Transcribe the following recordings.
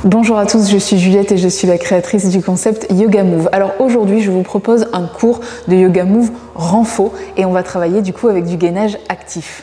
Bonjour à tous, je suis Juliette et je suis la créatrice du concept Yoga Move. Alors aujourd'hui, je vous propose un cours de Yoga Move renfo et on va travailler du coup avec du gainage actif.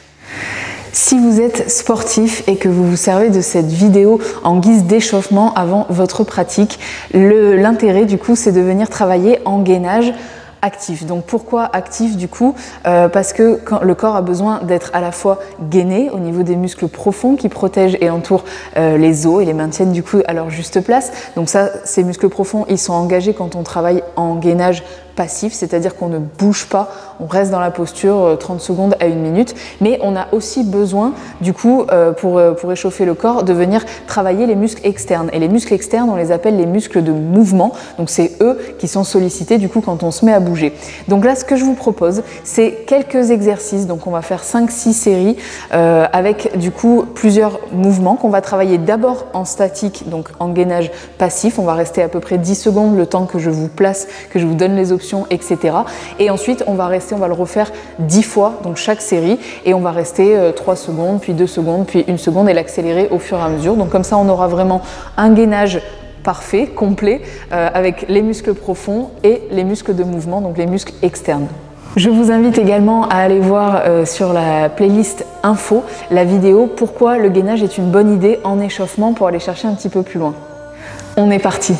Si vous êtes sportif et que vous vous servez de cette vidéo en guise d'échauffement avant votre pratique, l'intérêt du coup c'est de venir travailler en gainage actif. Donc pourquoi actif du coup? Parce que quand le corps a besoin d'être à la fois gainé au niveau des muscles profonds qui protègent et entourent les os et les maintiennent du coup à leur juste place. Donc ça, ces muscles profonds, ils sont engagés quand on travaille en gainage passif, c'est-à-dire qu'on ne bouge pas, on reste dans la posture 30 secondes à 1 minute, mais on a aussi besoin du coup pour échauffer le corps de venir travailler les muscles externes. Et les muscles externes, on les appelle les muscles de mouvement, donc c'est eux qui sont sollicités du coup quand on se met à bouger. Donc là, ce que je vous propose, c'est quelques exercices, donc on va faire 5-6 séries avec du coup plusieurs mouvements qu'on va travailler d'abord en statique, donc en gainage passif, on va rester à peu près 10 secondes le temps que je vous place, que je vous donne les options, etc. Et ensuite, on va le refaire 10 fois, donc chaque série, et on va rester 3 secondes, puis 2 secondes, puis 1 seconde, et l'accélérer au fur et à mesure. Donc comme ça, on aura vraiment un gainage parfait, complet, avec les muscles profonds et les muscles de mouvement, donc les muscles externes. Je vous invite également à aller voir sur la playlist info la vidéo pourquoi le gainage est une bonne idée en échauffement pour aller chercher un petit peu plus loin. On est parti!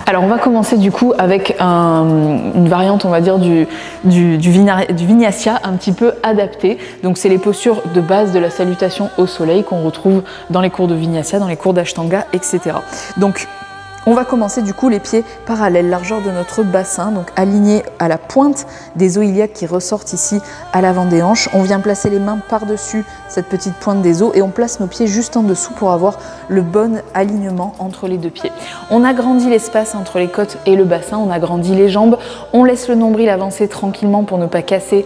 Alors on va commencer du coup avec une variante on va dire du Vinyasa un petit peu adapté. Donc c'est les postures de base de la salutation au soleil qu'on retrouve dans les cours de Vinyasa, dans les cours d'Ashtanga, etc. Donc on va commencer du coup les pieds parallèles, largeur de notre bassin, donc alignés à la pointe des os iliaques qui ressortent ici à l'avant des hanches. On vient placer les mains par-dessus cette petite pointe des os et on place nos pieds juste en dessous pour avoir le bon alignement entre les deux pieds. On agrandit l'espace entre les côtes et le bassin, on agrandit les jambes, on laisse le nombril avancer tranquillement pour ne pas casser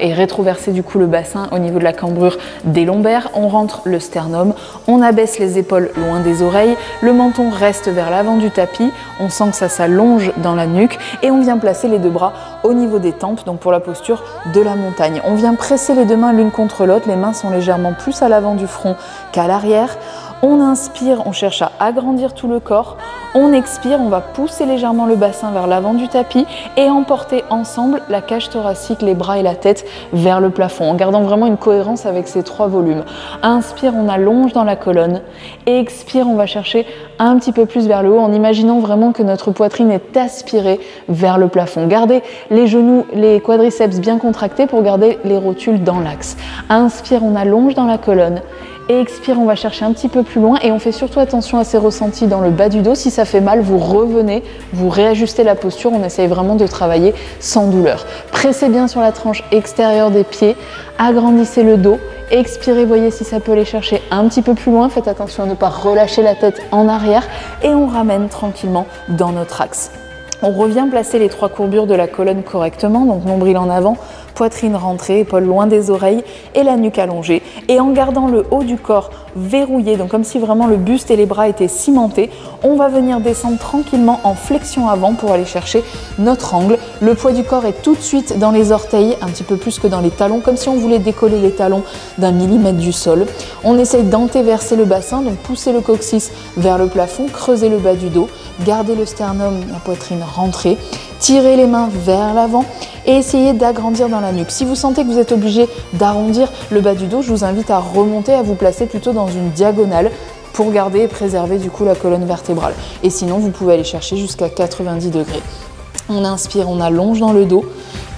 et rétroverser du coup le bassin au niveau de la cambrure des lombaires. On rentre le sternum, on abaisse les épaules loin des oreilles, le menton reste vers l'avant du tapis, on sent que ça s'allonge dans la nuque et on vient placer les deux bras au niveau des tempes, donc pour la posture de la montagne. On vient presser les deux mains l'une contre l'autre, les mains sont légèrement plus à l'avant du front qu'à l'arrière. On inspire, on cherche à agrandir tout le corps. On expire, on va pousser légèrement le bassin vers l'avant du tapis et emporter ensemble la cage thoracique, les bras et la tête vers le plafond, en gardant vraiment une cohérence avec ces 3 volumes. Inspire, on allonge dans la colonne. Expire, on va chercher un petit peu plus vers le haut en imaginant vraiment que notre poitrine est aspirée vers le plafond. Gardez les genoux, les quadriceps bien contractés pour garder les rotules dans l'axe. Inspire, on allonge dans la colonne. Et expire, on va chercher un petit peu plus loin et on fait surtout attention à ces ressentis dans le bas du dos. Si ça fait mal, vous revenez, vous réajustez la posture. On essaye vraiment de travailler sans douleur. Pressez bien sur la tranche extérieure des pieds, agrandissez le dos. Expirez, voyez si ça peut aller chercher un petit peu plus loin. Faites attention à ne pas relâcher la tête en arrière et on ramène tranquillement dans notre axe. On revient placer les 3 courbures de la colonne correctement, donc nombril en avant, poitrine rentrée, épaules loin des oreilles et la nuque allongée. Et en gardant le haut du corps verrouillé, donc comme si vraiment le buste et les bras étaient cimentés, on va venir descendre tranquillement en flexion avant pour aller chercher notre angle. Le poids du corps est tout de suite dans les orteils, un petit peu plus que dans les talons, comme si on voulait décoller les talons d'1 millimètre du sol. On essaye d'antéverser le bassin, donc pousser le coccyx vers le plafond, creuser le bas du dos, garder le sternum, la poitrine rentrée, tirer les mains vers l'avant et essayer d'agrandir dans la nuque. Si vous sentez que vous êtes obligé d'arrondir le bas du dos, je vous invite à remonter, à vous placer plutôt dans une diagonale pour garder et préserver du coup la colonne vertébrale. Et sinon, vous pouvez aller chercher jusqu'à 90 degrés. On inspire, on allonge dans le dos.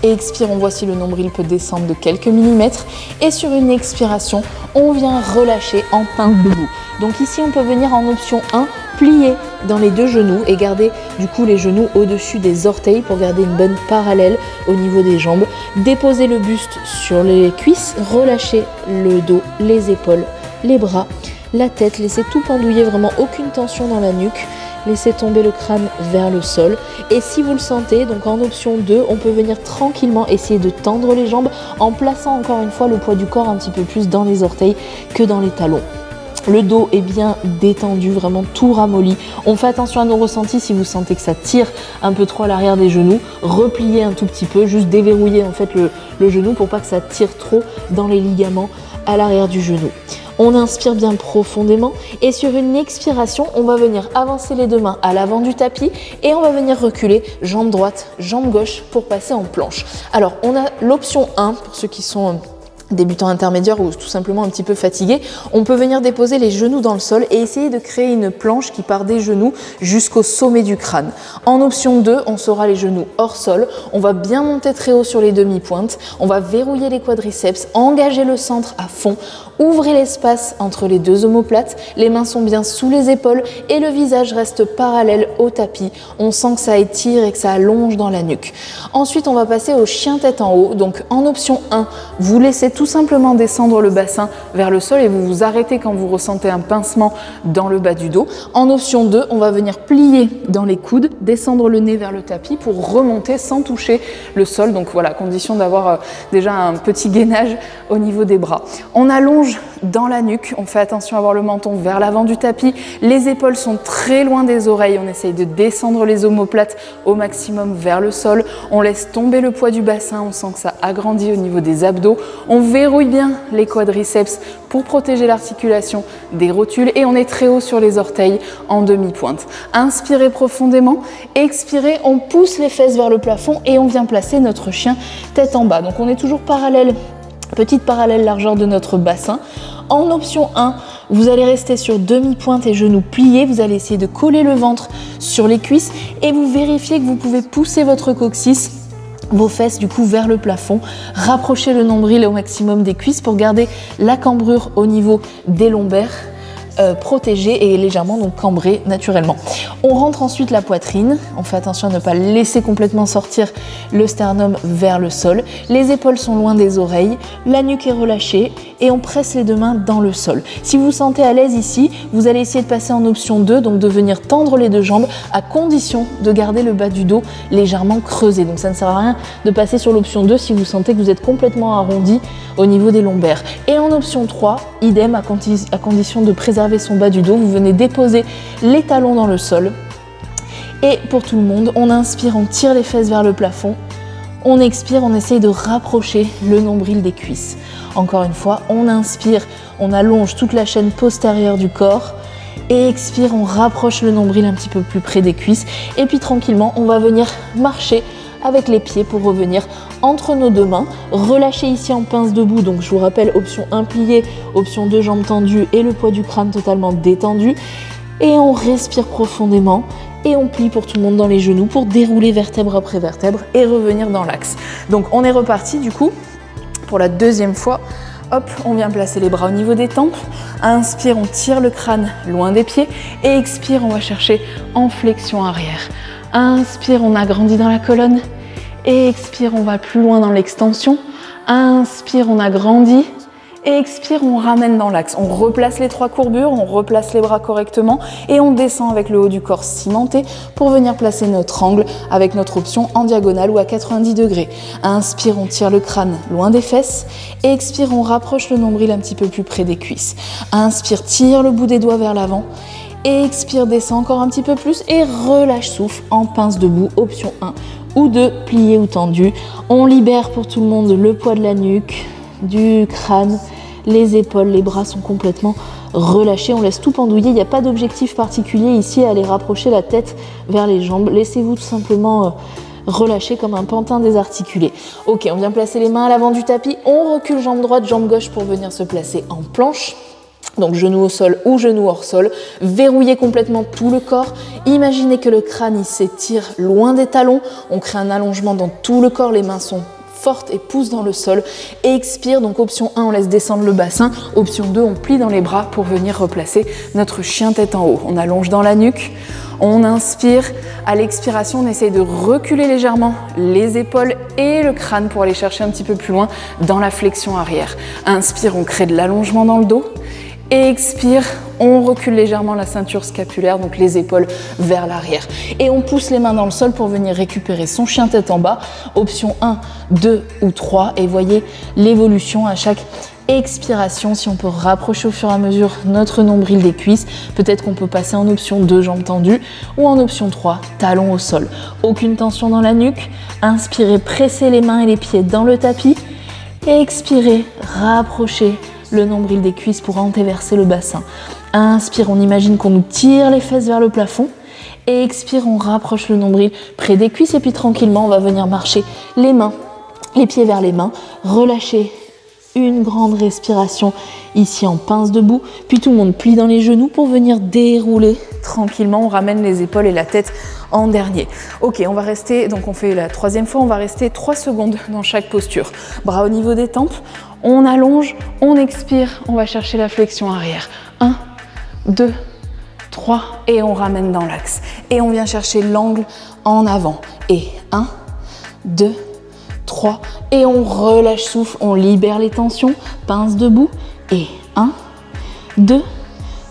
Et expire, on voit si le nombril peut descendre de quelques millimètres. Et sur une expiration, on vient relâcher en pain debout. Donc ici, on peut venir en option 1, plier dans les 2 genoux et garder du coup les genoux au-dessus des orteils pour garder une bonne parallèle au niveau des jambes. Déposer le buste sur les cuisses, relâcher le dos, les épaules, les bras, la tête, laisser tout pendouiller, vraiment aucune tension dans la nuque. Laissez tomber le crâne vers le sol. Et si vous le sentez, donc en option 2, on peut venir tranquillement essayer de tendre les jambes en plaçant encore une fois le poids du corps un petit peu plus dans les orteils que dans les talons. Le dos est bien détendu, vraiment tout ramolli. On fait attention à nos ressentis. Si vous sentez que ça tire un peu trop à l'arrière des genoux, repliez un tout petit peu, juste déverrouiller en fait le genou pour pas que ça tire trop dans les ligaments à l'arrière du genou. On inspire bien profondément et sur une expiration, on va venir avancer les deux mains à l'avant du tapis et on va venir reculer jambe droite, jambe gauche pour passer en planche. Alors, on a l'option 1 pour ceux qui sont débutants intermédiaires ou tout simplement un petit peu fatigués, on peut venir déposer les genoux dans le sol et essayer de créer une planche qui part des genoux jusqu'au sommet du crâne. En option 2, on sera les genoux hors sol, on va bien monter très haut sur les demi-pointes, on va verrouiller les quadriceps, engager le centre à fond, ouvrez l'espace entre les deux omoplates, les mains sont bien sous les épaules et le visage reste parallèle au tapis. On sent que ça étire et que ça allonge dans la nuque. Ensuite, on va passer au chien tête en haut. Donc en option 1, vous laissez tout simplement descendre le bassin vers le sol et vous vous arrêtez quand vous ressentez un pincement dans le bas du dos. En option 2, on va venir plier dans les coudes, descendre le nez vers le tapis pour remonter sans toucher le sol. Donc voilà, condition d'avoir déjà un petit gainage au niveau des bras. On allonge dans la nuque, on fait attention à avoir le menton vers l'avant du tapis, les épaules sont très loin des oreilles, on essaye de descendre les omoplates au maximum vers le sol, on laisse tomber le poids du bassin, on sent que ça agrandit au niveau des abdos, on verrouille bien les quadriceps pour protéger l'articulation des rotules et on est très haut sur les orteils en demi-pointe. Inspirez profondément, expirez, on pousse les fesses vers le plafond et on vient placer notre chien tête en bas. Donc on est toujours parallèle, petite parallèle largeur de notre bassin. En option 1, vous allez rester sur demi-pointe et genoux pliés. Vous allez essayer de coller le ventre sur les cuisses et vous vérifiez que vous pouvez pousser votre coccyx, vos fesses du coup vers le plafond. Rapprochez le nombril au maximum des cuisses pour garder la cambrure au niveau des lombaires. Protégé et légèrement donc cambré naturellement. On rentre ensuite la poitrine, on fait attention à ne pas laisser complètement sortir le sternum vers le sol, les épaules sont loin des oreilles, la nuque est relâchée et on presse les deux mains dans le sol. Si vous vous sentez à l'aise ici, vous allez essayer de passer en option 2, donc de venir tendre les deux jambes à condition de garder le bas du dos légèrement creusé. Donc ça ne sert à rien de passer sur l'option 2 si vous sentez que vous êtes complètement arrondi au niveau des lombaires. Et en option 3, idem à condition de préserver son bas du dos, vous venez déposer les talons dans le sol et pour tout le monde, on inspire, on tire les fesses vers le plafond, on expire, on essaye de rapprocher le nombril des cuisses. Encore une fois, on inspire, on allonge toute la chaîne postérieure du corps et expire, on rapproche le nombril un petit peu plus près des cuisses et puis tranquillement, on va venir marcher avec les pieds pour revenir entre nos deux mains. Relâchez ici en pince debout, donc je vous rappelle option 1 plié, option 2 jambes tendues et le poids du crâne totalement détendu. Et on respire profondément et on plie pour tout le monde dans les genoux pour dérouler vertèbre après vertèbre et revenir dans l'axe. Donc on est reparti du coup pour la deuxième fois. Hop, on vient placer les bras au niveau des tempes. Inspire, on tire le crâne loin des pieds et expire, on va chercher en flexion arrière. Inspire, on agrandit dans la colonne. Et expire, on va plus loin dans l'extension. Inspire, on agrandit. Et expire, on ramène dans l'axe. On replace les trois courbures, on replace les bras correctement et on descend avec le haut du corps cimenté pour venir placer notre angle avec notre option en diagonale ou à 90 degrés. Inspire, on tire le crâne loin des fesses. Et expire, on rapproche le nombril un petit peu plus près des cuisses. Inspire, tire le bout des doigts vers l'avant. Et expire, descend encore un petit peu plus et relâche souffle en pince debout, option 1 ou 2, plié ou tendu. On libère pour tout le monde le poids de la nuque, du crâne, les épaules, les bras sont complètement relâchés. On laisse tout pendouiller, il n'y a pas d'objectif particulier ici à aller rapprocher la tête vers les jambes. Laissez-vous tout simplement relâcher comme un pantin désarticulé. Ok, on vient placer les mains à l'avant du tapis, on recule jambe droite, jambe gauche pour venir se placer en planche. Donc genou au sol ou genou hors sol, verrouillez complètement tout le corps, imaginez que le crâne il s'étire loin des talons, on crée un allongement dans tout le corps, les mains sont fortes et poussent dans le sol, et expire, donc option 1 on laisse descendre le bassin, option 2 on plie dans les bras pour venir replacer notre chien tête en haut. On allonge dans la nuque, on inspire, à l'expiration on essaye de reculer légèrement les épaules et le crâne pour aller chercher un petit peu plus loin dans la flexion arrière. Inspire, on crée de l'allongement dans le dos. Et expire, on recule légèrement la ceinture scapulaire, donc les épaules vers l'arrière. Et on pousse les mains dans le sol pour venir récupérer son chien tête en bas. Option 1, 2 ou 3. Et voyez l'évolution à chaque expiration. Si on peut rapprocher au fur et à mesure notre nombril des cuisses, peut-être qu'on peut passer en option 2, jambes tendues, ou en option 3, talons au sol. Aucune tension dans la nuque. Inspirez, pressez les mains et les pieds dans le tapis. Et expirez, rapprochez le nombril des cuisses pour antéverser le bassin. Inspire, on imagine qu'on nous tire les fesses vers le plafond. Et expire, on rapproche le nombril près des cuisses et puis tranquillement, on va venir marcher les mains, les pieds vers les mains, relâcher une grande respiration ici en pince debout, puis tout le monde plie dans les genoux pour venir dérouler tranquillement, on ramène les épaules et la tête en dernier. Ok, on va rester, donc on fait la troisième fois, on va rester 3 secondes dans chaque posture. Bras au niveau des tempes, on allonge, on expire, on va chercher la flexion arrière. 1, 2, 3 et on ramène dans l'axe. Et on vient chercher l'angle en avant. Et 1, 2, 3 et on relâche souffle, on libère les tensions, pince debout. Et 1, 2,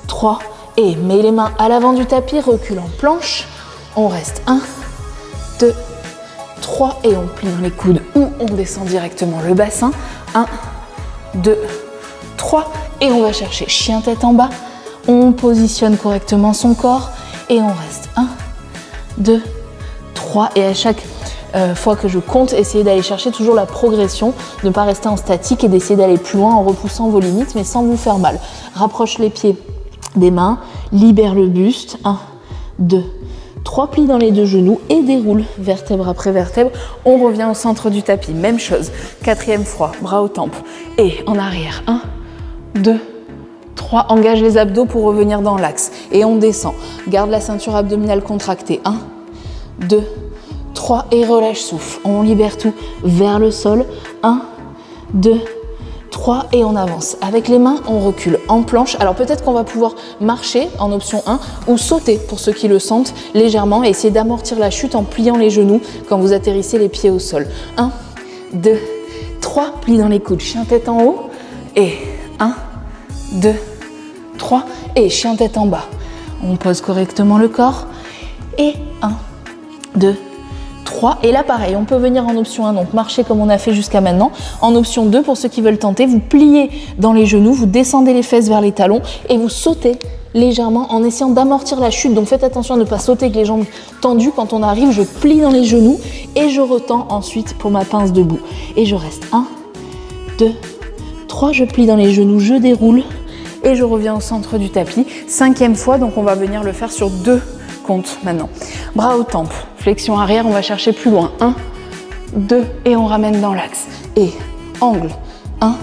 3 et mets les mains à l'avant du tapis, recule en planche. On reste 1, 2, 3 et on plie dans les coudes ou on descend directement le bassin. 1, 2, 3 et on va chercher chien tête en bas. On positionne correctement son corps et on reste 1, 2, 3 et à chaque fois que je compte, essayez d'aller chercher toujours la progression, ne pas rester en statique et d'essayer d'aller plus loin en repoussant vos limites mais sans vous faire mal. Rapproche les pieds des mains, libère le buste, 1, 2, 3 plis dans les 2 genoux et déroule vertèbre après vertèbre. On revient au centre du tapis, même chose. 4e fois, bras aux tempes et en arrière, 1, 2, 3, engage les abdos pour revenir dans l'axe et on descend. Garde la ceinture abdominale contractée. 1, 2, 3 et relâche souffle. On libère tout vers le sol. 1, 2, 3 et on avance. Avec les mains, on recule en planche. Alors peut-être qu'on va pouvoir marcher en option 1 ou sauter pour ceux qui le sentent légèrement et essayer d'amortir la chute en pliant les genoux quand vous atterrissez les pieds au sol. 1, 2, 3, plie dans les coudes. Chien tête en haut et 1, 2, 3 et chien tête en bas. On pose correctement le corps et 1, 2, 3 et là pareil, on peut venir en option 1, donc marcher comme on a fait jusqu'à maintenant. En option 2, pour ceux qui veulent tenter, vous pliez dans les genoux, vous descendez les fesses vers les talons et vous sautez légèrement en essayant d'amortir la chute. Donc faites attention à ne pas sauter avec les jambes tendues. Quand on arrive, je plie dans les genoux et je retends ensuite pour ma pince debout. Et je reste 1, 2, 3, je plie dans les genoux, je déroule et je reviens au centre du tapis. 5e fois, donc on va venir le faire sur 2 comptes maintenant. Bras aux tempes, flexion arrière, on va chercher plus loin. 1, 2 et on ramène dans l'axe. Et angle, 1,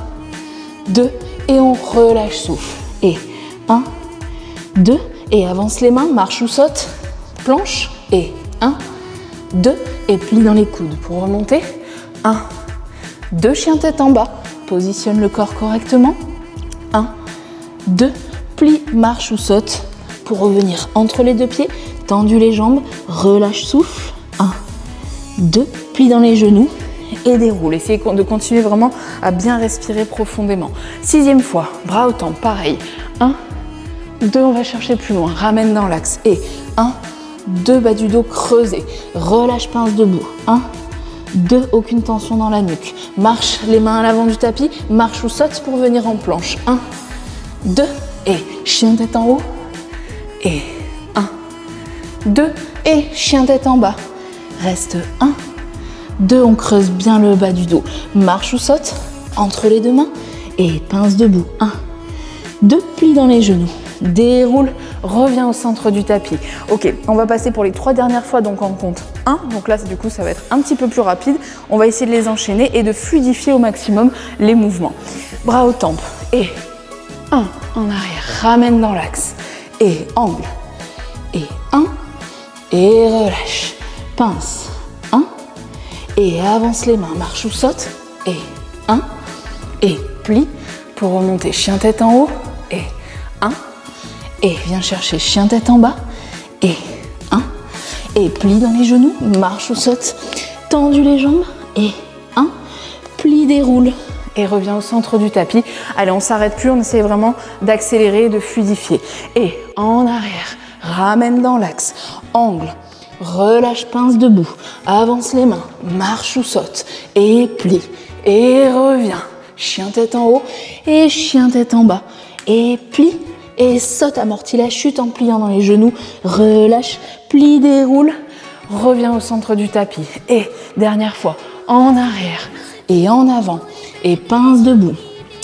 2 et on relâche souffle. Et 1, 2 et avance les mains, marche ou saute, planche. Et 1, 2 et plie dans les coudes pour remonter. 1, 2, chien tête en bas, positionne le corps correctement. 1, 2, plie, marche ou saute pour revenir entre les 2 pieds, tendu les jambes, relâche souffle. 1, 2, plie dans les genoux et déroule. Essayez de continuer vraiment à bien respirer profondément. 6e fois, bras aux tempes, pareil. 1, 2, on va chercher plus loin, ramène dans l'axe. Et 1, 2, bas du dos creusé, relâche pince debout. 1, 2, aucune tension dans la nuque. Marche les mains à l'avant du tapis, marche ou saute pour venir en planche. 1, 2 et chien tête en haut. Et 1, 2 et chien tête en bas. Reste 1, 2, on creuse bien le bas du dos. Marche ou saute entre les 2 mains et pince debout. 1, 2, plie dans les genoux. Déroule, reviens au centre du tapis. Ok, on va passer pour les 3 dernières fois, donc on compte 1. Donc là, du coup, ça va être un petit peu plus rapide. On va essayer de les enchaîner et de fluidifier au maximum les mouvements. Bras aux tempes et 1 en arrière, ramène dans l'axe. Et angle, et 1, et relâche, pince, 1, et avance les mains, marche ou saute, et 1, et plie pour remonter, chien tête en haut, et 1, et viens chercher chien tête en bas, et 1, et plie dans les genoux, marche ou saute, tendu les jambes, et 1, plie, déroule, et reviens au centre du tapis. Allez, on s'arrête plus, on essaie vraiment d'accélérer et de fluidifier. Et en arrière, ramène dans l'axe, angle, relâche pince debout, avance les mains, marche ou saute, et plie, et reviens. Chien tête en haut et chien tête en bas. Et plie, et saute, amortis la chute en pliant dans les genoux, relâche, plie, déroule, reviens au centre du tapis. Et dernière fois, en arrière et en avant. Et pince debout,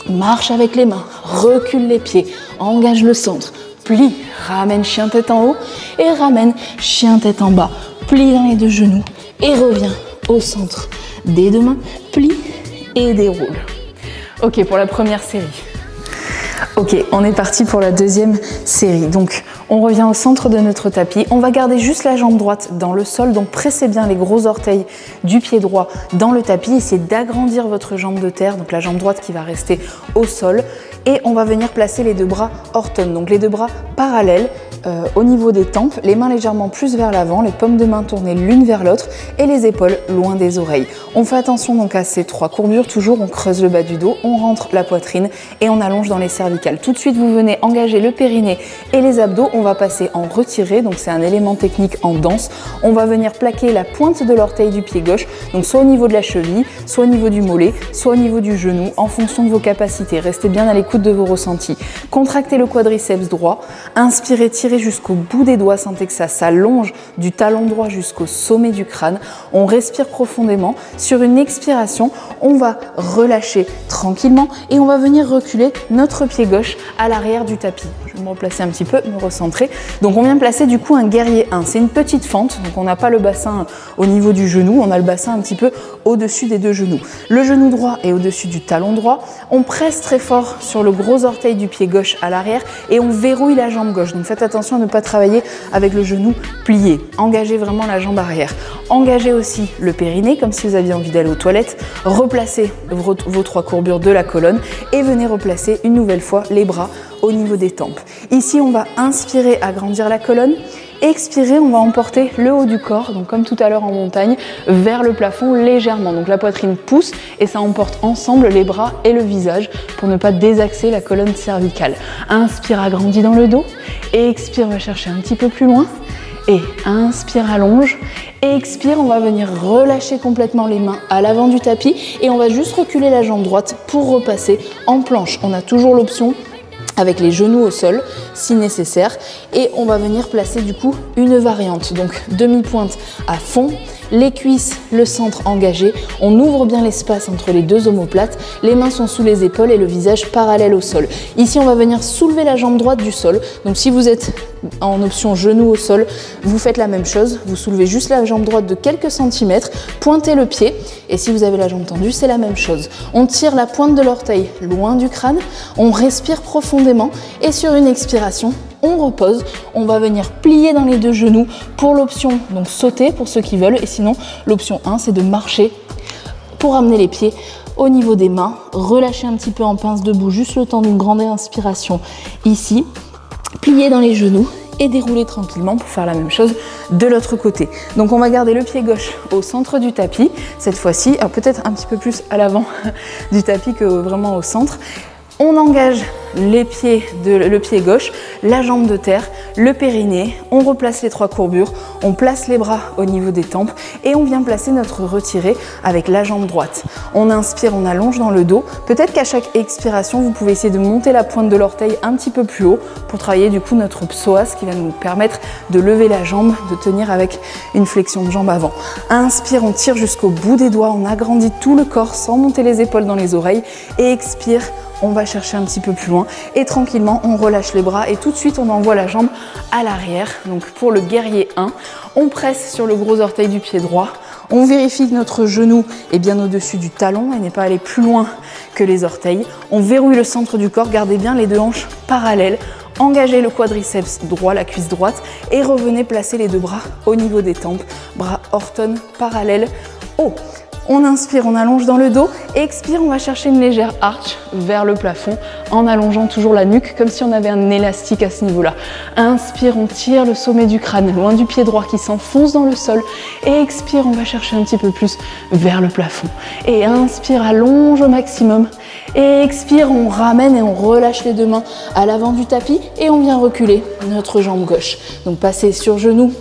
marche avec les mains, recule les pieds, engage le centre, plie, ramène chien tête en haut et ramène chien tête en bas. Plie dans les deux genoux et reviens au centre des deux mains, plie et déroule. Ok, pour la première série. Ok, on est parti pour la deuxième série. Donc, on revient au centre de notre tapis. On va garder juste la jambe droite dans le sol. Donc, pressez bien les gros orteils du pied droit dans le tapis. Essayez d'agrandir votre jambe de terre, donc la jambe droite qui va rester au sol. Et on va venir placer les deux bras orthones, donc les deux bras parallèles au niveau des tempes, les mains légèrement plus vers l'avant, les paumes de main tournées l'une vers l'autre et les épaules loin des oreilles. On fait attention donc à ces trois courbures, toujours on creuse le bas du dos, on rentre la poitrine et on allonge dans les cervicales. Tout de suite vous venez engager le périnée et les abdos, on va passer en retiré, donc c'est un élément technique en danse. On va venir plaquer la pointe de l'orteil du pied gauche, donc soit au niveau de la cheville, soit au niveau du mollet, soit au niveau du genou, en fonction de vos capacités. Restez bien à l'écoute de vos ressentis. Contractez le quadriceps droit, inspirez, tirez jusqu'au bout des doigts, sentez que ça s'allonge du talon droit jusqu'au sommet du crâne. On respire profondément. Sur une expiration, on va relâcher tranquillement et on va venir reculer notre pied gauche à l'arrière du tapis. Je vais me replacer un petit peu, me recentrer. Donc on vient placer du coup un guerrier 1. C'est une petite fente, donc on n'a pas le bassin au niveau du genou, on a le bassin un petit peu au-dessus des deux genoux. Le genou droit est au-dessus du talon droit. On presse très fort sur le gros orteil du pied gauche à l'arrière et on verrouille la jambe gauche. Donc faites attention à ne pas travailler avec le genou plié. Engagez vraiment la jambe arrière. Engagez aussi le périnée comme si vous aviez envie d'aller aux toilettes. Replacez vos trois courbures de la colonne et venez replacer une nouvelle fois les bras au niveau des tempes. Ici, on va inspirer, agrandir la colonne. Expirer, on va emporter le haut du corps, donc comme tout à l'heure en montagne, vers le plafond légèrement. Donc la poitrine pousse et ça emporte ensemble les bras et le visage pour ne pas désaxer la colonne cervicale. Inspire, agrandis dans le dos. Et expire, on va chercher un petit peu plus loin. Et inspire, allonge. Et expire, on va venir relâcher complètement les mains à l'avant du tapis et on va juste reculer la jambe droite pour repasser en planche. On a toujours l'option avec les genoux au sol si nécessaire et on va venir placer du coup une variante, donc demi-pointe à fond, les cuisses, le centre engagé, on ouvre bien l'espace entre les deux omoplates, les mains sont sous les épaules et le visage parallèle au sol. Ici on va venir soulever la jambe droite du sol, donc si vous êtes en option genou au sol, vous faites la même chose, vous soulevez juste la jambe droite de quelques centimètres, pointez le pied et si vous avez la jambe tendue, c'est la même chose. On tire la pointe de l'orteil loin du crâne, on respire profondément et sur une expiration, on repose, on va venir plier dans les deux genoux pour l'option donc sauter pour ceux qui veulent et sinon l'option 1 c'est de marcher pour amener les pieds au niveau des mains, relâcher un petit peu en pince debout juste le temps d'une grande inspiration ici, plier dans les genoux et dérouler tranquillement pour faire la même chose de l'autre côté. Donc on va garder le pied gauche au centre du tapis cette fois-ci, peut-être un petit peu plus à l'avant du tapis que vraiment au centre. On engage le pied gauche, la jambe de terre, le périnée, on replace les trois courbures, on place les bras au niveau des tempes et on vient placer notre retiré avec la jambe droite. On inspire, on allonge dans le dos. Peut-être qu'à chaque expiration, vous pouvez essayer de monter la pointe de l'orteil un petit peu plus haut pour travailler du coup notre psoas qui va nous permettre de lever la jambe, de tenir avec une flexion de jambe avant. Inspire, on tire jusqu'au bout des doigts, on agrandit tout le corps sans monter les épaules dans les oreilles et expire. On va chercher un petit peu plus loin et tranquillement on relâche les bras et tout de suite on envoie la jambe à l'arrière. Donc pour le guerrier 1, on presse sur le gros orteil du pied droit, on vérifie que notre genou est bien au-dessus du talon et n'est pas allé plus loin que les orteils. On verrouille le centre du corps, gardez bien les deux hanches parallèles, engagez le quadriceps droit, la cuisse droite et revenez placer les deux bras au niveau des tempes, bras orthones parallèles haut. On inspire, on allonge dans le dos, expire, on va chercher une légère arch vers le plafond en allongeant toujours la nuque comme si on avait un élastique à ce niveau-là. Inspire, on tire le sommet du crâne loin du pied droit qui s'enfonce dans le sol et expire, on va chercher un petit peu plus vers le plafond. Et inspire, allonge au maximum et expire, on ramène et on relâche les deux mains à l'avant du tapis et on vient reculer notre jambe gauche. Donc passer sur genou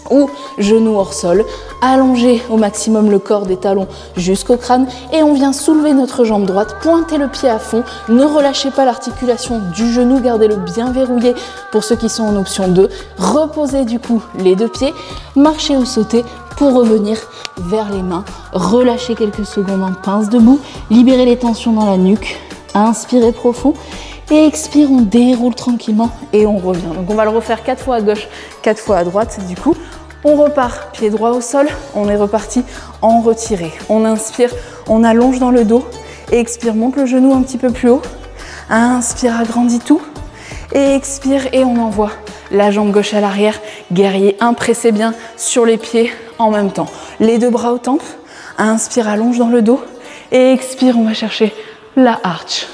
ou genou hors sol, allonger au maximum le corps des talons jusqu'au crâne et on vient soulever notre jambe droite, pointer le pied à fond, ne relâchez pas l'articulation du genou, gardez-le bien verrouillé pour ceux qui sont en option 2, reposez du coup les deux pieds, marchez ou sautez pour revenir vers les mains, relâchez quelques secondes en pince debout, libérez les tensions dans la nuque, Inspirez profond. Et expire, on déroule tranquillement et on revient. Donc on va le refaire 4 fois à gauche, 4 fois à droite. Du coup, on repart, pied droit au sol. On est reparti en retiré. On inspire, on allonge dans le dos. Et expire, monte le genou un petit peu plus haut. Inspire, agrandis tout. Et expire et on envoie la jambe gauche à l'arrière. Guerrier 1, pressez bien sur les pieds en même temps. Les deux bras aux tempes. Inspire, allonge dans le dos. Et expire, on va chercher la arch.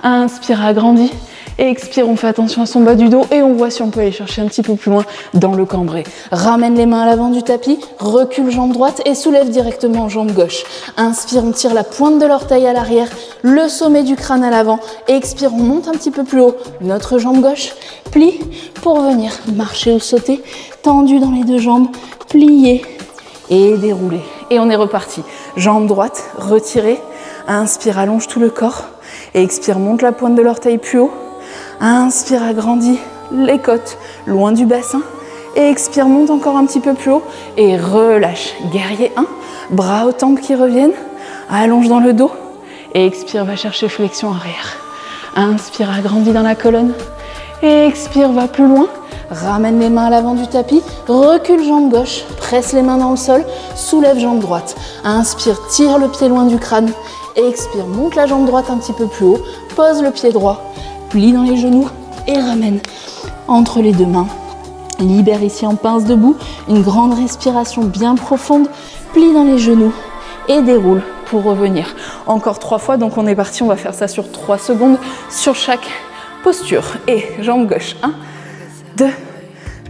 Inspire, agrandis. Et expire, on fait attention à son bas du dos et on voit si on peut aller chercher un petit peu plus loin dans le cambré. Ramène les mains à l'avant du tapis, recule jambe droite et soulève directement jambe gauche. Inspire, on tire la pointe de l'orteil à l'arrière, le sommet du crâne à l'avant. Expire, on monte un petit peu plus haut, notre jambe gauche, plie pour venir marcher ou sauter, tendu dans les deux jambes, plier et dérouler. Et on est reparti. Jambe droite, retirée. Inspire, allonge tout le corps. Et expire, monte la pointe de l'orteil plus haut. Inspire, agrandis les côtes, loin du bassin. Et expire, monte encore un petit peu plus haut. Et relâche. Guerrier 1. Bras aux tempes qui reviennent. Allonge dans le dos. Et expire, va chercher flexion arrière. Inspire, agrandis dans la colonne. Et expire, va plus loin. Ramène les mains à l'avant du tapis. Recule jambe gauche. Presse les mains dans le sol. Soulève jambe droite. Inspire, tire le pied loin du crâne. Et expire, monte la jambe droite un petit peu plus haut, pose le pied droit, plie dans les genoux et ramène entre les deux mains. Libère ici en pince debout, une grande respiration bien profonde, plie dans les genoux et déroule pour revenir. Encore 3 fois, donc on est parti, on va faire ça sur 3 secondes sur chaque posture. Et jambe gauche, 1, 2,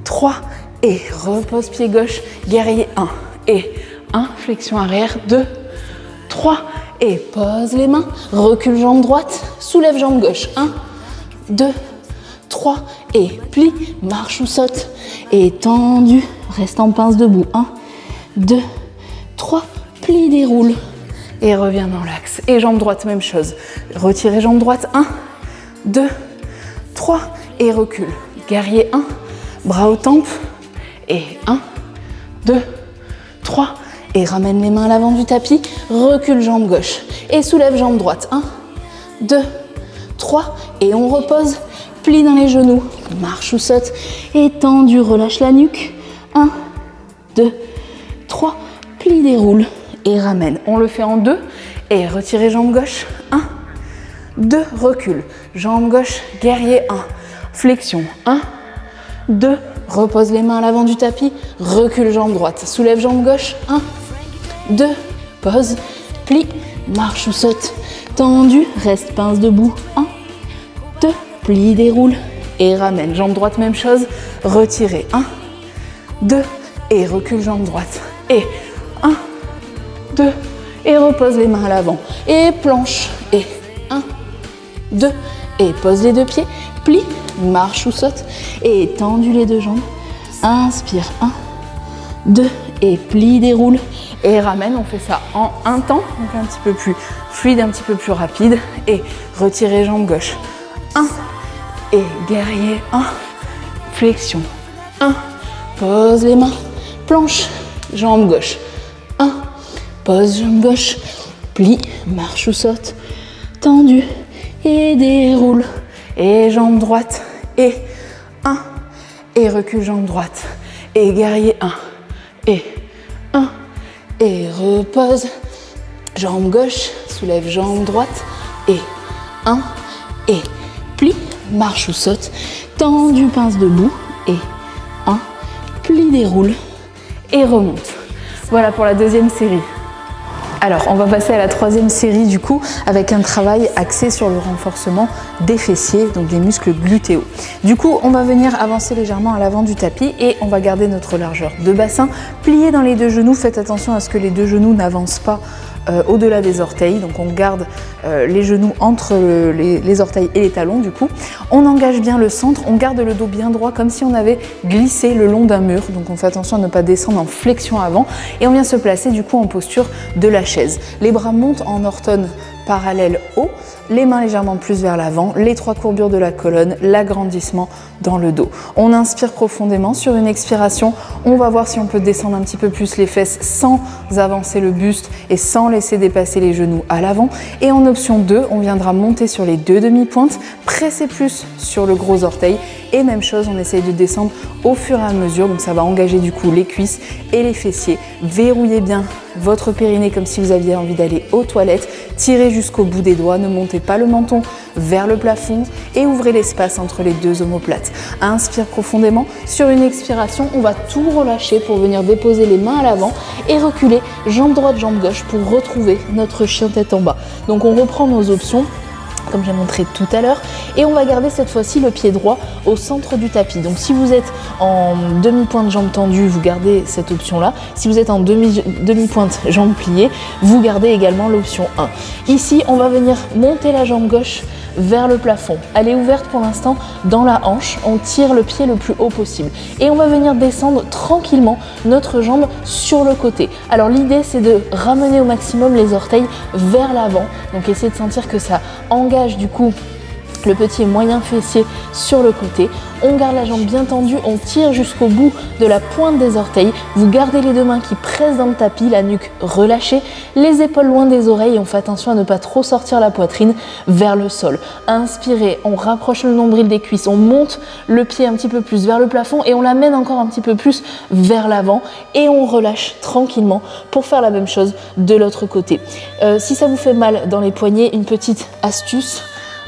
3 et repose pied gauche, guerrier 1 et 1, flexion arrière, 2, 3 et pose les mains, recule jambe droite, soulève jambe gauche, 1, 2, 3 et plie, marche ou saute et tendu, reste en pince debout, 1, 2, 3, plie, déroule et reviens dans l'axe. Et jambe droite, même chose, retirez jambe droite, 1, 2, 3 et recule, guerrier 1, bras aux tempes et 1, 2, 3 et ramène les mains à l'avant du tapis, recule jambe gauche et soulève jambe droite. 1, 2, 3 et on repose, plie dans les genoux, marche ou saute, étendu, relâche la nuque. 1, 2, 3, plie, déroule et ramène. On le fait en 2 et retirez jambe gauche. 1, 2, recule, jambe gauche, guerrier 1, flexion. 1, 2, repose les mains à l'avant du tapis, recule jambe droite, soulève jambe gauche. 1, 2, pose, plie, marche ou saute, tendu, reste pince debout, 1, 2, plie, déroule et ramène. Jambe droite, même chose, retirez, 1, 2 et recule jambe droite et 1, 2 et repose les mains à l'avant et planche et 1, 2 et pose les deux pieds, plie, marche ou saute et tendu les deux jambes, inspire, 1, 2 et plie, déroule et ramène. On fait ça en un temps, donc un petit peu plus fluide, un petit peu plus rapide. Et retirez jambe gauche, 1 et guerrier 1, flexion, 1, pose les mains, planche, jambe gauche, 1, pose jambe gauche, plie, marche ou saute, tendu et déroule et jambe droite et 1 et recule jambe droite et guerrier 1 et 1 et repose, jambe gauche, soulève jambe droite et 1 et plie, marche ou saute, tendu, pince debout et 1, plie, déroule et remonte. Voilà pour la deuxième série. Alors, on va passer à la troisième série du coup avec un travail axé sur le renforcement des fessiers, donc des muscles glutéaux. Du coup, on va venir avancer légèrement à l'avant du tapis et on va garder notre largeur de bassin, plier dans les deux genoux. Faites attention à ce que les deux genoux n'avancent pas au-delà des orteils, donc on garde les genoux entre les orteils et les talons du coup. On engage bien le centre, on garde le dos bien droit comme si on avait glissé le long d'un mur, donc on fait attention à ne pas descendre en flexion avant et on vient se placer du coup en posture de la chaise. Les bras montent en orthone parallèle haut, les mains légèrement plus vers l'avant, les 3 courbures de la colonne, l'agrandissement dans le dos. On inspire profondément. Sur une expiration, on va voir si on peut descendre un petit peu plus les fesses sans avancer le buste et sans laisser dépasser les genoux à l'avant. Et en option 2, on viendra monter sur les 2 demi-pointes, presser plus sur le gros orteil. Et même chose, on essaye de descendre au fur et à mesure, donc ça va engager du coup les cuisses et les fessiers. Verrouillez bien votre périnée comme si vous aviez envie d'aller aux toilettes. Tirez jusqu'au bout des doigts, ne montez pas le menton vers le plafond et ouvrez l'espace entre les 2 omoplates. Inspire profondément. Sur une expiration, on va tout relâcher pour venir déposer les mains à l'avant et reculer jambe droite, jambe gauche pour retrouver notre chien tête en bas. Donc on reprend nos options comme j'ai montré tout à l'heure, et on va garder cette fois-ci le pied droit au centre du tapis. Donc si vous êtes en demi-pointe jambe tendue, vous gardez cette option-là. Si vous êtes en demi-pointe jambe pliée, vous gardez également l'option 1. Ici, on va venir monter la jambe gauche vers le plafond. Elle est ouverte pour l'instant dans la hanche, on tire le pied le plus haut possible et on va venir descendre tranquillement notre jambe sur le côté. Alors l'idée c'est de ramener au maximum les orteils vers l'avant, donc essayez de sentir que ça engage du coup le petit et moyen fessier sur le côté. On garde la jambe bien tendue, on tire jusqu'au bout de la pointe des orteils. Vous gardez les 2 mains qui pressent dans le tapis, la nuque relâchée, les épaules loin des oreilles. On fait attention à ne pas trop sortir la poitrine vers le sol. Inspirez, on rapproche le nombril des cuisses, on monte le pied un petit peu plus vers le plafond et on l'amène encore un petit peu plus vers l'avant et on relâche tranquillement pour faire la même chose de l'autre côté. Si ça vous fait mal dans les poignets, une petite astuce.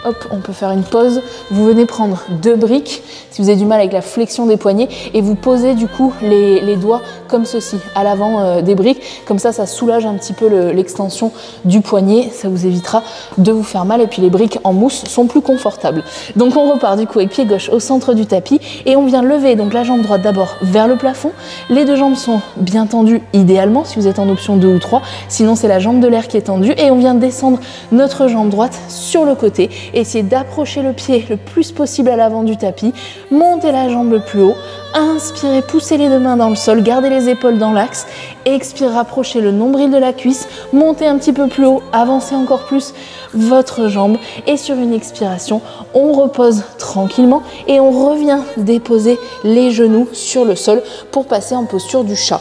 Hop, on peut faire une pause. Vous venez prendre 2 briques, si vous avez du mal avec la flexion des poignets, et vous posez du coup les doigts comme ceci, à l'avant des briques. Comme ça soulage un petit peu l'extension du poignet. Ça vous évitera de vous faire mal. Et puis les briques en mousse sont plus confortables. Donc on repart du coup avec pied gauche au centre du tapis et on vient lever donc la jambe droite d'abord vers le plafond. Les 2 jambes sont bien tendues idéalement si vous êtes en option 2 ou 3. Sinon c'est la jambe de l'air qui est tendue et on vient descendre notre jambe droite sur le côté. Essayez d'approcher le pied le plus possible à l'avant du tapis, montez la jambe le plus haut, inspirez, poussez les 2 mains dans le sol, gardez les épaules dans l'axe, expirez, rapprochez le nombril de la cuisse, montez un petit peu plus haut, avancez encore plus votre jambe et sur une expiration, on repose tranquillement et on revient déposer les genoux sur le sol pour passer en posture du chat.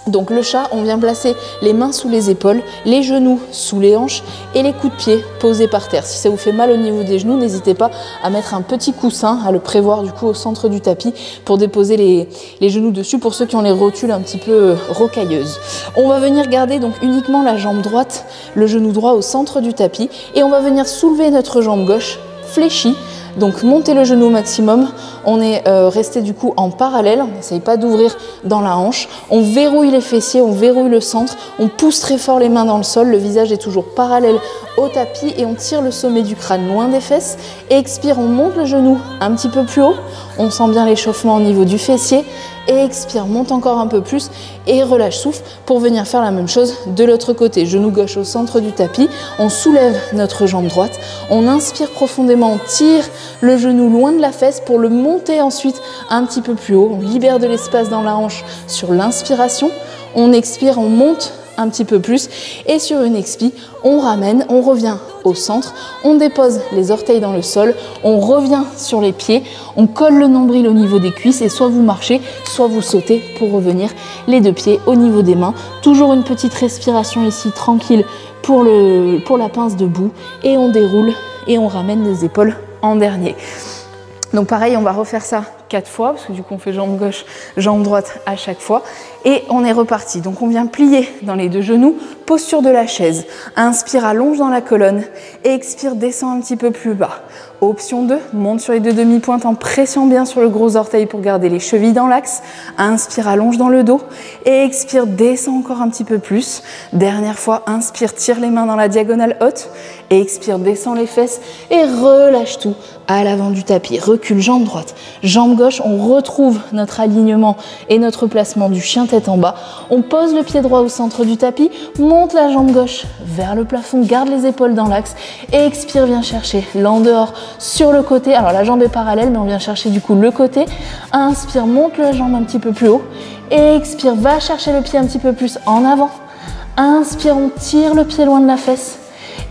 Donc le chat, on vient placer les mains sous les épaules, les genoux sous les hanches et les coups de pied posés par terre. Si ça vous fait mal au niveau des genoux, n'hésitez pas à mettre un petit coussin, à le prévoir du coup au centre du tapis pour déposer les genoux dessus pour ceux qui ont les rotules un petit peu rocailleuses. On va venir garder donc uniquement la jambe droite, le genou droit au centre du tapis et on va venir soulever notre jambe gauche fléchie. Donc montez le genou au maximum, on est resté du coup en parallèle, on n'essaye pas d'ouvrir dans la hanche, on verrouille les fessiers, on verrouille le centre, on pousse très fort les mains dans le sol, le visage est toujours parallèle au tapis et on tire le sommet du crâne loin des fesses. Expire, on monte le genou un petit peu plus haut, on sent bien l'échauffement au niveau du fessier. Et expire, monte encore un peu plus et relâche souffle pour venir faire la même chose de l'autre côté. Genou gauche au centre du tapis, on soulève notre jambe droite, on inspire profondément, on tire le genou loin de la fesse pour le monter ensuite un petit peu plus haut. On libère de l'espace dans la hanche sur l'inspiration, on expire, on monte un petit peu plus et sur une expi, on ramène, on revient au centre, on dépose les orteils dans le sol, on revient sur les pieds, on colle le nombril au niveau des cuisses et soit vous marchez, soit vous sautez pour revenir les 2 pieds au niveau des mains. Toujours une petite respiration ici tranquille pour la pince debout et on déroule et on ramène les épaules en dernier. Donc pareil, on va refaire ça 4 fois, parce que du coup on fait jambe gauche, jambe droite à chaque fois. Et on est reparti. Donc on vient plier dans les 2 genoux, posture de la chaise. Inspire, allonge dans la colonne. Et expire, descend un petit peu plus bas. Option 2, monte sur les 2 demi-pointes en pressant bien sur le gros orteil pour garder les chevilles dans l'axe. Inspire, allonge dans le dos. Et expire, descend encore un petit peu plus. Dernière fois, inspire, tire les mains dans la diagonale haute. Et expire, descend les fesses et relâche tout à l'avant du tapis. Recule, jambe droite, jambe gauche. On retrouve notre alignement et notre placement du chien tête en bas. On pose le pied droit au centre du tapis, monte la jambe gauche vers le plafond, garde les épaules dans l'axe et expire, viens chercher l'en dehors sur le côté. Alors la jambe est parallèle, mais on vient chercher du coup le côté. Inspire, monte la jambe un petit peu plus haut et expire, va chercher le pied un petit peu plus en avant. Inspire, on tire le pied loin de la fesse.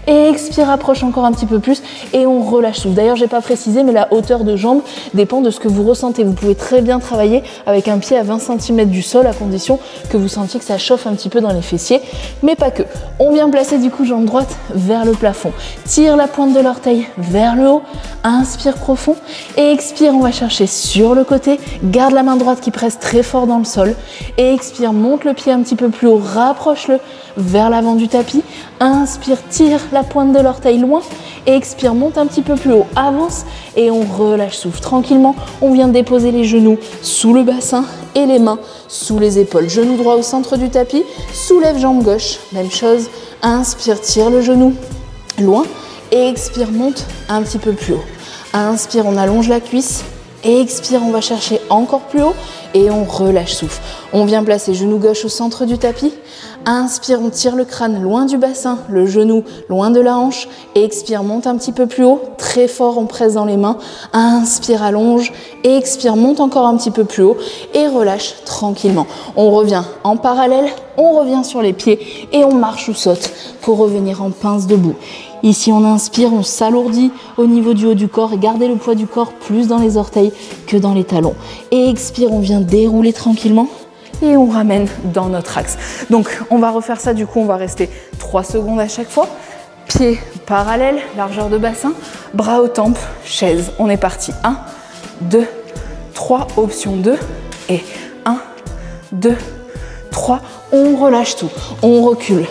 Et expire, rapproche encore un petit peu plus et on relâche souffle. D'ailleurs, j'ai pas précisé, mais la hauteur de jambe dépend de ce que vous ressentez. Vous pouvez très bien travailler avec un pied à 20 cm du sol à condition que vous sentiez que ça chauffe un petit peu dans les fessiers, mais pas que. On vient placer du coup jambe droite vers le plafond. Tire la pointe de l'orteil vers le haut, inspire profond et expire, on va chercher sur le côté. Garde la main droite qui presse très fort dans le sol et expire, monte le pied un petit peu plus haut, rapproche-le vers l'avant du tapis. Inspire, tire la pointe de l'orteil loin et expire, monte un petit peu plus haut, avance et on relâche souffle. Tranquillement, on vient déposer les genoux sous le bassin et les mains sous les épaules. Genou droit au centre du tapis, soulève jambe gauche, même chose. Inspire, tire le genou loin et expire, monte un petit peu plus haut. Inspire, on allonge la cuisse. Et expire, on va chercher encore plus haut et on relâche souffle. On vient placer genou gauche au centre du tapis. Inspire, on tire le crâne loin du bassin, le genou loin de la hanche. Et expire, monte un petit peu plus haut, très fort, on presse dans les mains. Inspire, allonge. Et expire, monte encore un petit peu plus haut et relâche tranquillement. On revient en parallèle, on revient sur les pieds et on marche ou saute pour revenir en pince debout. Ici, on inspire, on s'alourdit au niveau du haut du corps et gardez le poids du corps plus dans les orteils que dans les talons. Et expire, on vient dérouler tranquillement et on ramène dans notre axe. Donc, on va refaire ça, du coup, on va rester 3 secondes à chaque fois. Pieds parallèles, largeur de bassin, bras aux tempes, chaise. On est parti. 1, 2, 3, option 2 et 1, 2, 3. On relâche tout, on recule.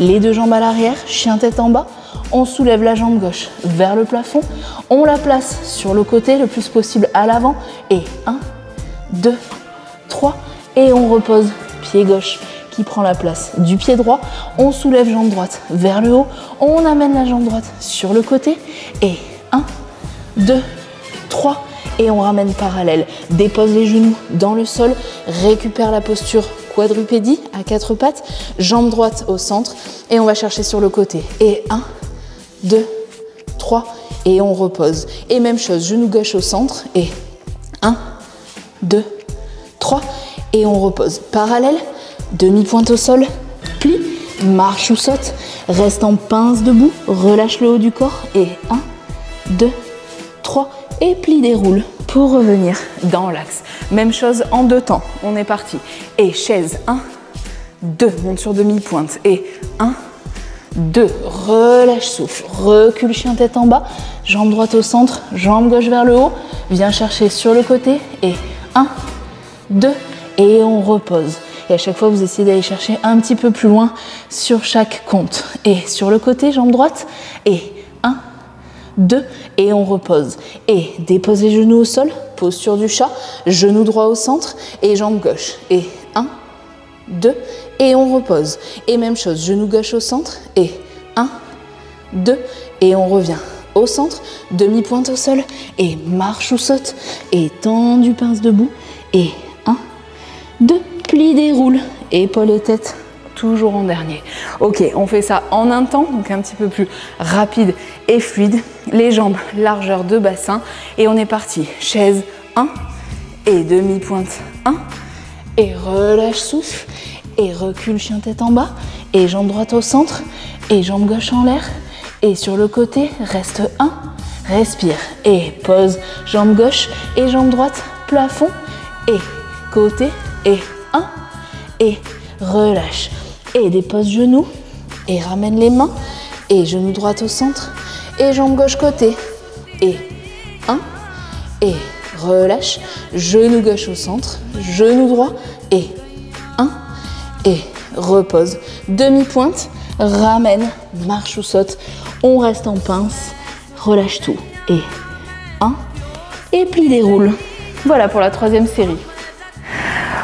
Les deux jambes à l'arrière, chien tête en bas. On soulève la jambe gauche vers le plafond. On la place sur le côté le plus possible à l'avant. Et 1, 2, 3. Et on repose pied gauche qui prend la place du pied droit. On soulève jambe droite vers le haut. On amène la jambe droite sur le côté. Et 1, 2, 3. Et on ramène parallèle. Dépose les genoux dans le sol. Récupère la posture quadrupédie à 4 pattes. Jambe droite au centre. Et on va chercher sur le côté. Et 1, 2, 3 et on repose. Et même chose, genou gauche au centre et 1, 2, 3 et on repose. Parallèle, demi-pointe au sol, plie, marche ou saute, reste en pince debout, relâche le haut du corps et 1, 2, 3 et plie, déroule pour revenir dans l'axe. Même chose en 2 temps, on est parti. Et chaise, 1, 2, monte sur demi-pointe et 1, 2, relâche souffle, recule chien tête en bas, jambe droite au centre, jambe gauche vers le haut, viens chercher sur le côté et 1, 2 et on repose. Et à chaque fois vous essayez d'aller chercher un petit peu plus loin sur chaque compte. Et sur le côté, jambe droite et 1, 2 et on repose. Et dépose les genoux au sol, posture du chat, genou droit au centre et jambe gauche. Et 1, 2 et on repose. Et même chose, genou gauche au centre et 1, 2 et on revient au centre, demi-pointe au sol et marche ou saute et tendu pince debout et 1, 2, plie, déroule, épaules et tête toujours en dernier. Ok, on fait ça en un temps, donc un petit peu plus rapide et fluide. Les jambes, largeur de bassin et on est parti. Chaise 1 et demi-pointe 1 et relâche souffle et recule chien tête en bas et jambe droite au centre et jambe gauche en l'air et sur le côté reste 1, respire et pose jambe gauche et jambe droite plafond et côté et 1 et relâche et dépose genoux et ramène les mains et genou droit au centre et jambe gauche côté et 1 et relâche, genou gauche au centre, genou droit et 1 et repose, demi-pointe, ramène, marche ou saute, on reste en pince, relâche tout et 1 et plie, déroule. Voilà pour la 3e série.